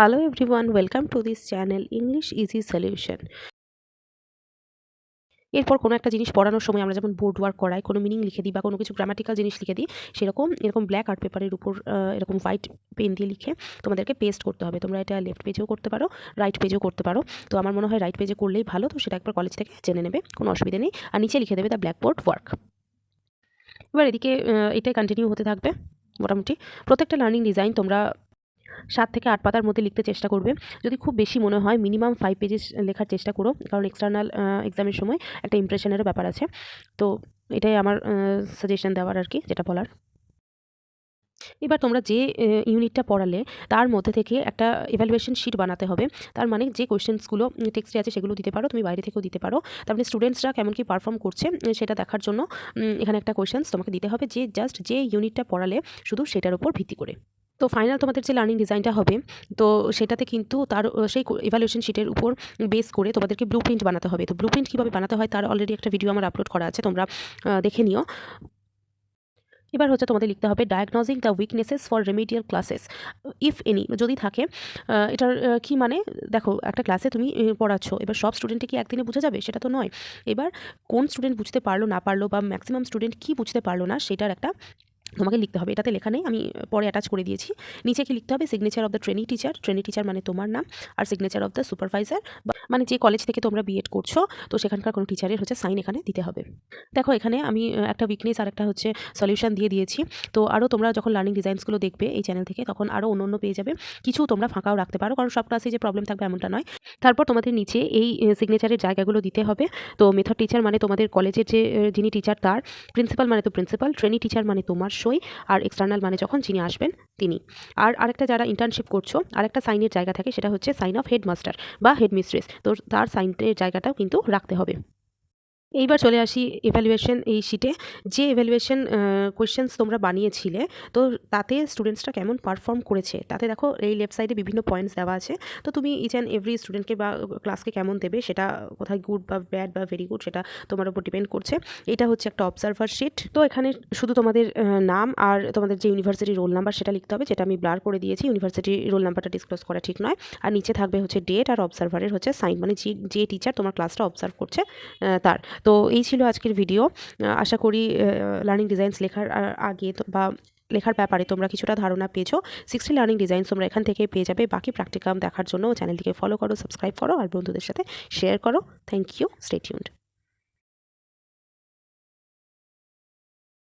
Hello everyone, welcome to this channel English Easy Solution. এরপর কোনো একটা জিনিস পড়ানোর সময় আমরা যেমন বোর্ড ওয়ার্ক করাই, কোনো মিনিং লিখে দিই বা কোনো কিছু গ্রামাটিক্যাল জিনিস লিখে দিই, এরকম ব্ল্যাক আর্ট পেপারের উপর এরকম হোয়াইট পেন দিয়ে লিখে তোমাদেরকে পেস্ট করতে হবে। তোমরা এটা লেফট পেজেও করতে পারো, রাইট পেজেও করতে পারো। তো আমার মনে হয় রাইট পেজে করলেই ভালো, তো সেটা একবার কলেজ থেকে জেনে নেবে, কোনো অসুবিধা নেই। আর নিচে লিখে দেবে দ্য ব্ল্যাকবোর্ড ওয়ার্ক। এবার এদিকে এটাই কন্টিনিউ হতে থাকবে। মোটামুটি প্রত্যেকটা লার্নিং ডিজাইন তোমরা 7 থেকে 8 পাতার মধ্যে লিখতে চেষ্টা করবে। যদি খুব বেশি মনে হয় মিনিমাম 5 পেজেস লেখার চেষ্টা করো, কারণ এক্সটার্নাল এক্সামের সময় একটা ইমপ্রেশনেরও ব্যাপার আছে। তো এটাই আমার সাজেশন দেওয়ার আর কি, যেটা বলার। এবার তোমরা যে ইউনিটটা পড়ালে তার মধ্যে থেকে একটা ইভ্যালুয়েশন শিট বানাতে হবে। তার মানে যে কোয়েশ্চেন্সগুলো টেক্সটে আছে সেগুলো দিতে পারো, তুমি বাইরে থেকেও দিতে পারো। তার মানে স্টুডেন্টসরা কেমন কি পারফর্ম করছে সেটা দেখার জন্য এখানে একটা কোয়েশ্চেন্স তোমাকে দিতে হবে, যে জাস্ট যে ইউনিটটা পড়ালে শুধু সেটার উপর ভিত্তি করে। তো ফাইনাল তোমাদের যে লার্নিং ডিজাইনটা হবে, তো সেটাতে কিন্তু তার সেই ইভ্যালুয়েশন শিটের উপর বেস করে তোমাদেরকে ব্লুপ্রিন্ট বানাতে হবে। তো ব্লুপ্রিন্ট কীভাবে বানাতে হয় তার অলরেডি একটা ভিডিও আমার আপলোড করা আছে, তোমরা দেখে নিও। এবার হচ্ছে তোমাদের লিখতে হবে diagnosing the weaknesses for remedial classes if any, যদি থাকে। এটার কি মানে, দেখো একটা ক্লাসে তুমি পড়াচ্ছ, এবার সব স্টুডেন্টে কি একদিনে বুঝে যাবে? সেটা তো নয়। এবার কোন স্টুডেন্ট বুঝতে পারলো না পারলো, বা ম্যাক্সিমাম স্টুডেন্ট কি বুঝতে পারলো না, সেটার একটা তোমাকে লিখতে হবে। এটাতে লেখা নেই, আমি পরে অ্যাটাচ করে দিয়েছি। নিচে কি লিখতে হবে? Signature of the trainee teacher মানে তোমার নাম, আর সিগনেচার অফ দ্য সুপারভাইজার, মানে যে কলেজ থেকে তোমরা বিএড করছো, তো সেখানকার কোনো টিচারের হচ্ছে সাইন এখানে দিতে হবে। দেখো এখানে আমি একটা উইকনেস আর একটা হচ্ছে সলিউশন দিয়ে দিয়েছি। তো আরও তোমরা যখন লার্নিং ডিজাইনসগুলো দেখবে এই চ্যানেল থেকে, তখন আরও অন্য পেয়ে যাবে। কিছু তোমরা ফাঁকাও রাখতে পারো, কারণ সব ক্লাসে যে প্রবলেম থাকবে এমনটা নয়। তারপর তোমাদের নিচে এই সিগনেচারের জায়গাগুলো দিতে হবে। তো মেথড টিচার মানে তোমাদের কলেজের যে যিনি টিচার তার, প্রিন্সিপাল মানে তো প্রিন্সিপাল, ট্রেনি টিচার মানে তোমার সই, আর এক্সটার্নাল মানে যখন যিনি আসবেন তিনি। আর আরেকটা যারা ইন্টার্নশিপ করছো, আরেকটা সাইনের জায়গা থাকে, সেটা হচ্ছে সাইন অফ হেডমাস্টার বা হেডমিস্ট্রেস। তো তার সাইনের জায়গাটাও কিন্তু রাখতে হবে। এইবার চলে আসি এভ্যালুয়েশন এই শিটে। যে এভ্যালুয়েশন কোয়েশ্চেন্স তোমরা বানিয়েছিলে, তো তাতে স্টুডেন্টসরা কেমন পারফর্ম করেছে, তাতে দেখো এই লেফট সাইডে বিভিন্ন পয়েন্টস দেওয়া আছে। তো তুমি ইচ অ্যান্ড এভরি স্টুডেন্টকে বা ক্লাসকে কেমন দেবে, সেটা কোথায় গুড বা ব্যাড বা ভেরি গুড, সেটা তোমার উপর ডিপেন্ড করছে। এটা হচ্ছে একটা অবজারভার শিট। তো এখানে শুধু তোমাদের নাম আর তোমাদের যে ইউনিভার্সিটি রোল নাম্বার সেটা লিখতে হবে, যেটা আমি ব্লার করে দিয়েছি। ইউনিভার্সিটি রোল নাম্বারটা ডিসক্লোজ করা ঠিক নয়। আর নিচে থাকবে হচ্ছে ডেট, আর অবজারভারের হচ্ছে সাইন, মানে যে টিচার তোমার ক্লাসটা অবজার্ভ করছে তার। তো এই ছিল আজকের ভিডিও। আশা করি লার্নিং ডিজাইনস লেখার আগে বা লেখার ব্যাপারে তোমরা কিছুটা ধারণা পেয়েছো। 60 লার্নিং ডিজাইনস তোমরা এখান থেকে পেয়ে যাবে। বাকি প্র্যাকটিকাম দেখার জন্য চ্যানেলটিকে ফলো করো, সাবস্ক্রাইব করো, আর বন্ধুদের সাথে শেয়ার করো। Thank you, stay tuned.